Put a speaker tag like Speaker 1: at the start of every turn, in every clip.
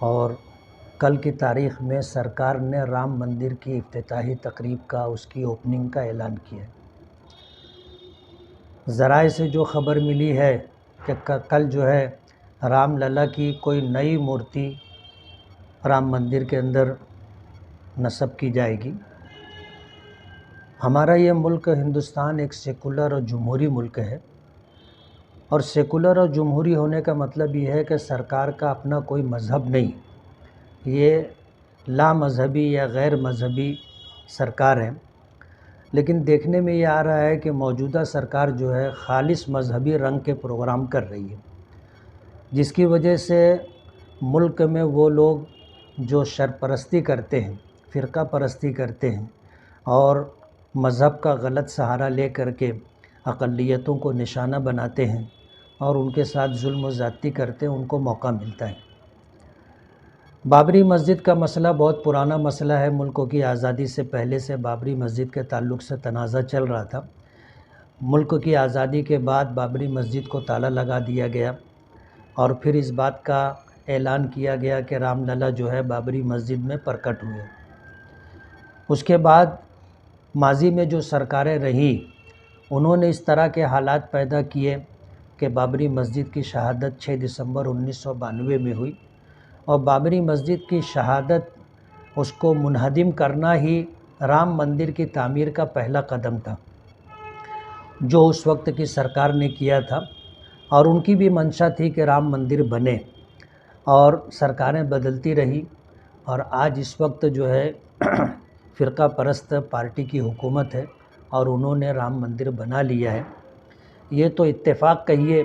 Speaker 1: اور کل کی تاریخ میں سرکار نے رام مندر کی افتتاحی تقریب کا، اس کی اوپننگ کا اعلان کیا ہے۔ ذرائع سے جو خبر ملی ہے کہ کل جو ہے رام للا کی کوئی نئی مورتی رام مندر کے اندر نصب کی جائے گی۔ ہمارا یہ ملک ہندوستان ایک سیکولر اور جمہوری ملک ہے، اور سیکولر اور جمہوری ہونے کا مطلب یہ ہے کہ سرکار کا اپنا کوئی مذہب نہیں، یہ لا مذہبی یا غیر مذہبی سرکار ہے۔ لیکن دیکھنے میں یہ آ رہا ہے کہ موجودہ سرکار جو ہے خالص مذہبی رنگ کے پروگرام کر رہی ہے، جس کی وجہ سے ملک میں وہ لوگ جو شرپرستی کرتے ہیں، فرقہ پرستی کرتے ہیں، اور مذہب کا غلط سہارا لے کر کے اقلیتوں کو نشانہ بناتے ہیں اور ان کے ساتھ ظلم و زیادتی کرتے ہیں، ان کو موقع ملتا ہے۔ بابری مسجد کا مسئلہ بہت پرانا مسئلہ ہے، ملکوں کی آزادی سے پہلے سے بابری مسجد کے تعلق سے تنازع چل رہا تھا۔ ملک کی آزادی کے بعد بابری مسجد کو تالا لگا دیا گیا، اور پھر اس بات کا اعلان کیا گیا کہ رام للا جو ہے بابری مسجد میں پرکٹ ہوئے۔ اس کے بعد ماضی میں جو سرکاریں رہیں، انہوں نے اس طرح کے حالات پیدا کیے کہ بابری مسجد کی شہادت 6 دسمبر 1992 میں ہوئی، اور بابری مسجد کی شہادت، اس کو منہدم کرنا ہی رام مندر کی تعمیر کا پہلا قدم تھا جو اس وقت کی سرکار نے کیا تھا، اور ان کی بھی منشا تھی کہ رام مندر بنے، اور سرکاریں بدلتی رہی، اور آج اس وقت جو ہے فرقہ پرست پارٹی کی حکومت ہے اور انہوں نے رام مندر بنا لیا ہے۔ یہ تو اتفاق کہیے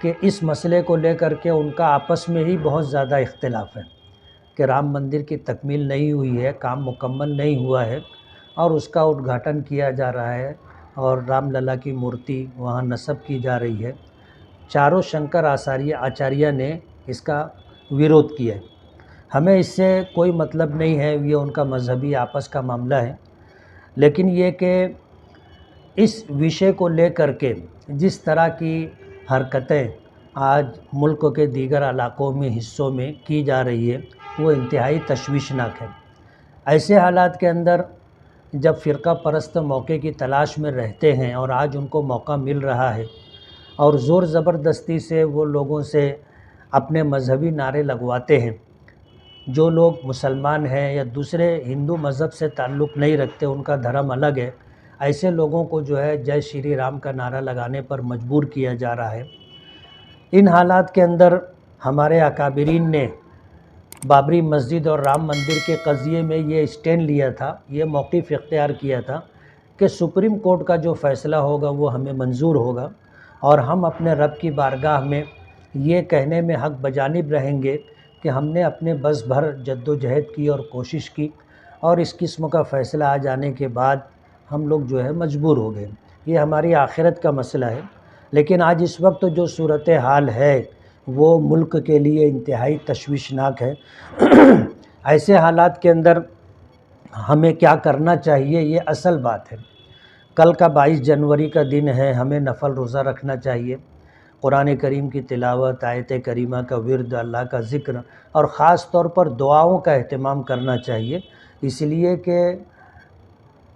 Speaker 1: کہ اس مسئلے کو لے کر کے ان کا آپس میں ہی بہت زیادہ اختلاف ہے کہ رام مندر کی تکمیل نہیں ہوئی ہے، کام مکمل نہیں ہوا ہے، اور اس کا ادگھاٹن کیا جا رہا ہے اور رام للا کی مورتی وہاں نصب کی جا رہی ہے۔ چاروں شنکر آچاریہ نے اس کا ویرودھ کیا ہے۔ ہمیں اس سے کوئی مطلب نہیں ہے، یہ ان کا مذہبی آپس کا معاملہ ہے، لیکن یہ کہ اس وشے کو لے کر کے جس طرح کی حرکتیں آج ملک کے دیگر علاقوں میں حصوں میں کی جا رہی ہے، وہ انتہائی تشویشناک ہے۔ ایسے حالات کے اندر جب فرقہ پرست موقع کی تلاش میں رہتے ہیں اور آج ان کو موقع مل رہا ہے، اور زور زبردستی سے وہ لوگوں سے اپنے مذہبی نعرے لگواتے ہیں، جو لوگ مسلمان ہیں یا دوسرے ہندو مذہب سے تعلق نہیں رکھتے، ان کا دھرم الگ ہے، ایسے لوگوں کو جو ہے جے شری رام کا نعرہ لگانے پر مجبور کیا جا رہا ہے۔ ان حالات کے اندر ہمارے اکابرین نے بابری مسجد اور رام مندر کے قضیے میں یہ اسٹینڈ لیا تھا، یہ موقف اختیار کیا تھا کہ سپریم کورٹ کا جو فیصلہ ہوگا وہ ہمیں منظور ہوگا، اور ہم اپنے رب کی بارگاہ میں یہ کہنے میں حق بجانب رہیں گے کہ ہم نے اپنے بس بھر جد و جہد کی اور کوشش کی، اور اس قسم کا فیصلہ آ جانے کے بعد ہم لوگ جو ہے مجبور ہو گئے۔ یہ ہماری آخرت کا مسئلہ ہے، لیکن آج اس وقت جو صورتحال ہے وہ ملک کے لیے انتہائی تشویشناک ہے۔ ایسے حالات کے اندر ہمیں کیا کرنا چاہیے، یہ اصل بات ہے۔ کل کا 22 جنوری کا دن ہے، ہمیں نفل روزہ رکھنا چاہیے، قرآن کریم کی تلاوت، آیت کریمہ کا ورد، اللہ کا ذکر، اور خاص طور پر دعاؤں کا اہتمام کرنا چاہیے، اس لیے کہ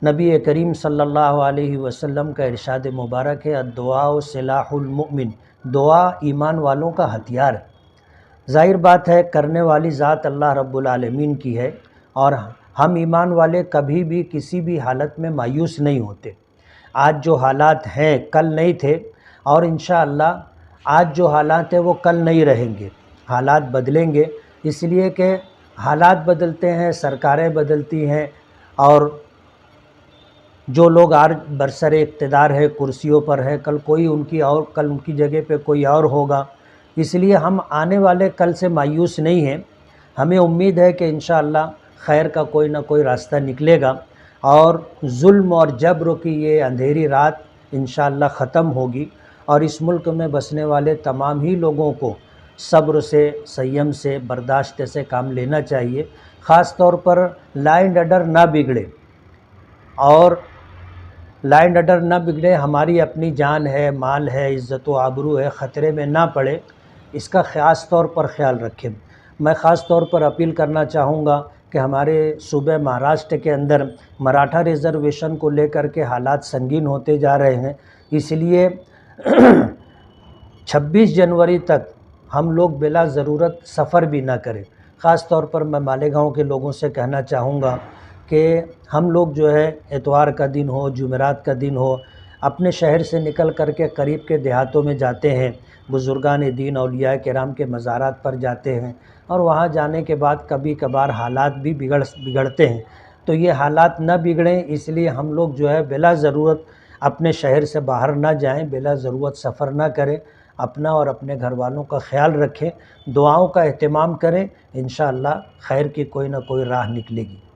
Speaker 1: نبی کریم صلی اللہ علیہ وسلم کا ارشاد مبارک ہے، الدعاء سلاح المؤمن، دعا ایمان والوں کا ہتھیار ہے۔ ظاہر بات ہے کرنے والی ذات اللہ رب العالمین کی ہے، اور ہم ایمان والے کبھی بھی کسی بھی حالت میں مایوس نہیں ہوتے۔ آج جو حالات ہیں کل نہیں تھے، اور انشاءاللہ آج جو حالات ہیں وہ کل نہیں رہیں گے، حالات بدلیں گے، اس لیے کہ حالات بدلتے ہیں، سرکاریں بدلتی ہیں، اور جو لوگ آج برسر اقتدار ہے، کرسیوں پر ہے، کل کوئی کل ان کی جگہ پہ کوئی اور ہوگا، اس لیے ہم آنے والے کل سے مایوس نہیں ہیں۔ ہمیں امید ہے کہ انشاءاللہ خیر کا کوئی نہ کوئی راستہ نکلے گا، اور ظلم اور جبر کی یہ اندھیری رات انشاءاللہ ختم ہوگی، اور اس ملک میں بسنے والے تمام ہی لوگوں کو صبر سے، سیم سے، برداشت سے کام لینا چاہیے، خاص طور پر لا اینڈ آرڈر نہ بگڑے، اور لا اینڈ آرڈر نہ بگڑے، ہماری اپنی جان ہے، مال ہے، عزت و آبرو ہے، خطرے میں نہ پڑے، اس کا خاص طور پر خیال رکھیں۔ میں خاص طور پر اپیل کرنا چاہوں گا کہ ہمارے صوبہ مہاراشٹر کے اندر مراٹھا ریزرویشن کو لے کر کے حالات سنگین ہوتے جا رہے ہیں، اس لیے 26 جنوری تک ہم لوگ بلا ضرورت سفر بھی نہ کریں۔ خاص طور پر میں مالیگاؤں کے لوگوں سے کہنا چاہوں گا کہ ہم لوگ جو ہے اتوار کا دن ہو، جمعرات کا دن ہو، اپنے شہر سے نکل کر کے قریب کے دیہاتوں میں جاتے ہیں، بزرگان دین اولیاء کرام کے مزارات پر جاتے ہیں، اور وہاں جانے کے بعد کبھی کبھار حالات بھی بگڑتے ہیں۔ تو یہ حالات نہ بگڑیں، اس لیے ہم لوگ جو ہے بلا ضرورت اپنے شہر سے باہر نہ جائیں، بلا ضرورت سفر نہ کریں، اپنا اور اپنے گھر والوں کا خیال رکھیں، دعاؤں کا اہتمام کریں، انشاءاللہ خیر کی کوئی نہ کوئی راہ نکلے گی۔